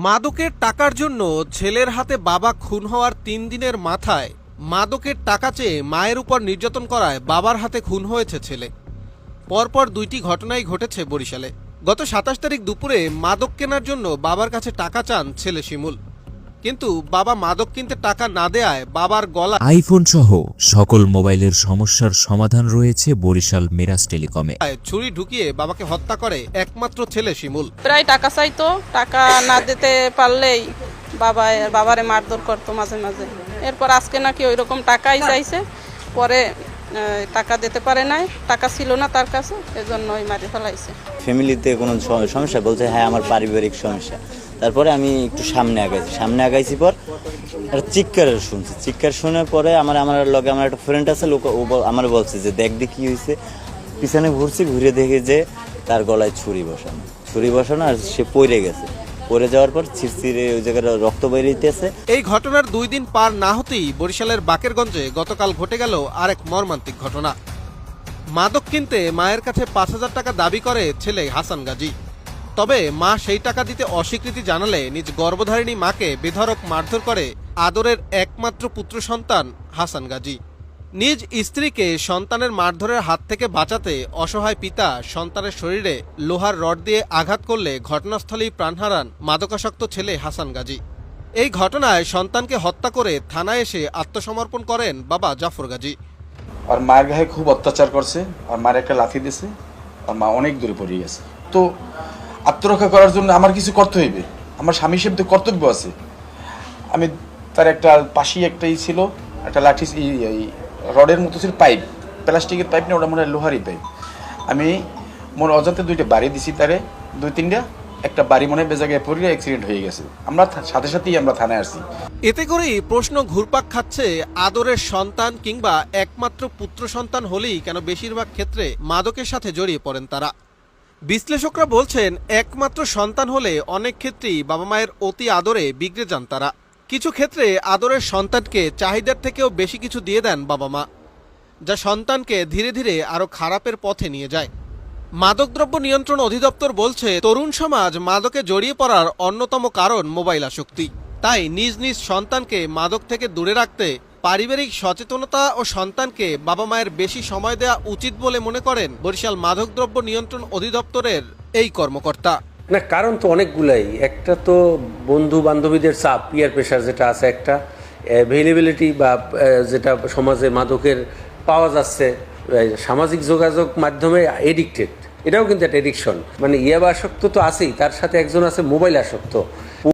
মাদকের টাকার জন্য ছেলের হাতে বাবা খুন হওয়ার ৩ দিনের মাথায় মাদকের টাকা চেয়ে মায়ের উপর নির্যাতন করায় বাবার হাতে খুন হয়েছে ছেলে। পরপর দুইটি ঘটনাই ঘটেছে বরিশালে। গত ২৭ তারিখ দুপুরে মাদক কেনার জন্য বাবার কাছে টাকা চান ছেলে শিমুল, কিন্তু বাবা মাদক কিনতে টাকা না দেয়ায় বাবার গলা আইফোন সহ সকল মোবাইলের সমস্যার সমাধান রয়েছে বরিশাল মিরাজ টেলিকমে। ছুরি ঢুকিয়ে বাবাকে হত্যা করে একমাত্র ছেলে শিমুল। প্রায় টাকা চাইতো, টাকা না দিতে পারলেই বাবারে মারধর করতো মাঝে মাঝে। এরপর আজকে নাকি ওই রকম টাকাই চাইছে, পরে টাকা দিতে পারে নাই, টাকা ছিল না তার কাছে, এজন্য ওই মারি ফেলাইছে। ফ্যামিলিতে কোনো সমস্যা বলছে, হ্যাঁ আমার পারিবারিক সমস্যা। তারপরে আমি একটু সামনে আগাইছি পর একটা চিৎকার শোনার পরে আমার লগে আমার একটা ফ্রেন্ড আছে, লোক ও আমার বলছে যে দেখ কি হয়েছে। পিছনে ঘুরে দেখে যে তার গলায় ছুরি বসানো আর সে পড়ে গেছে। পড়ে যাওয়ার পর ছিঁড়ে ওই জায়গায় রক্ত বেরিয়েছে। এই ঘটনার 2 দিন পার না হতেই বরিশালের বাকেরগঞ্জে গতকাল ঘটে গেল আরেক মর্মান্তিক ঘটনা। মাদক কিনতে মায়ের কাছে ৫,০০০ টাকা দাবি করে ছেলে হাসান গাজী। তবে মা সেই টাকা দিতে অস্বীকৃতি জানালে নিজ গর্ভধারিণী মাকে বেধড়ক মারধর করে আদরের একমাত্র পুত্র সন্তান হাসান গাজী। নিজ স্ত্রীকে সন্তানের মারধরের হাত থেকে বাঁচাতে অসহায় পিতা সন্তানের শরীরে লোহার রড দিয়ে আঘাত করলে ঘটনাস্থলেই প্রাণ হারান মাদকাসক্ত ছেলে হাসান গাজী। এই ঘটনায় সন্তানকে হত্যা করে থানায় এসে আত্মসমর্পণ করেন বাবা জাফর গাজী। আর মায়ের গায়ে খুব অত্যাচার করছে, আর মায়ের একটা লাথি দিয়েছে, আর মা অনেক দূরে পড়ে গেছে। তো আত্মরক্ষা করার জন্য আমার কিছু করতে হইবে, আমার স্বামী হিসেবে কর্তব্য আছে। আমি তার একটা পাশেই একটাই ছিল, একটা লাঠি রডের মতো ছিল, পাইপ, প্লাস্টিকের পাইপ না, ওটা মনে হয় লোহারই পাইপ। আমি মনে অজান্তে 2টা বাড়ি দিছি তারে, 2-3টা, একটা বাড়ি মনে হয় বেজাগায় পড়ে অ্যাক্সিডেন্ট হয়ে গেছে। আমরা সাথেই আমরা থানায় আসছি। এতে করেই প্রশ্ন ঘুরপাক খাচ্ছে, আদরের সন্তান কিংবা একমাত্র পুত্র সন্তান হলেই কেন বেশিরভাগ ক্ষেত্রে মাদকের সাথে জড়িয়ে পড়েন তারা। বিশ্লেষকরা বলছেন, একমাত্র সন্তান হলে অনেক ক্ষেত্রেই বাবা মায়ের অতি আদরে বিগড়ে যান তারা। কিছু ক্ষেত্রে আদরের সন্তানকে চাহিদার থেকেও বেশি কিছু দিয়ে দেন বাবা মা, যা সন্তানকে ধীরে ধীরে আরও খারাপের পথে নিয়ে যায়। মাদকদ্রব্য নিয়ন্ত্রণ অধিদপ্তর বলছে, তরুণ সমাজ মাদকে জড়িয়ে পড়ার অন্যতম কারণ মোবাইল আসক্তি। তাই নিজ নিজ সন্তানকে মাদক থেকে দূরে রাখতে পারিবারিক সচেতনতা ও সন্তানকে বাবা মায়ের বেশি সময় দেওয়া উচিত বলে মনে করেন বরিশাল মাদকদ্রব্য নিয়ন্ত্রণ অধিদপ্তরের এই কর্মকর্তা। না, কারণ তো অনেকগুলাই। একটা তো বন্ধু বান্ধবীদের চাপ, পিয়ার প্রেশার যেটা আছে, একটা অ্যাভেলেবিলিটি বা যেটা সমাজে মাদকের পাওয়া যাচ্ছে, সামাজিক যোগাযোগ মাধ্যমে এডিক্টেড, এটাও কিন্তু একটা এডিকশন। মানে ইয়াবা আসক্ত তো আছেই, তার সাথে একজন আছে মোবাইল আসক্ত।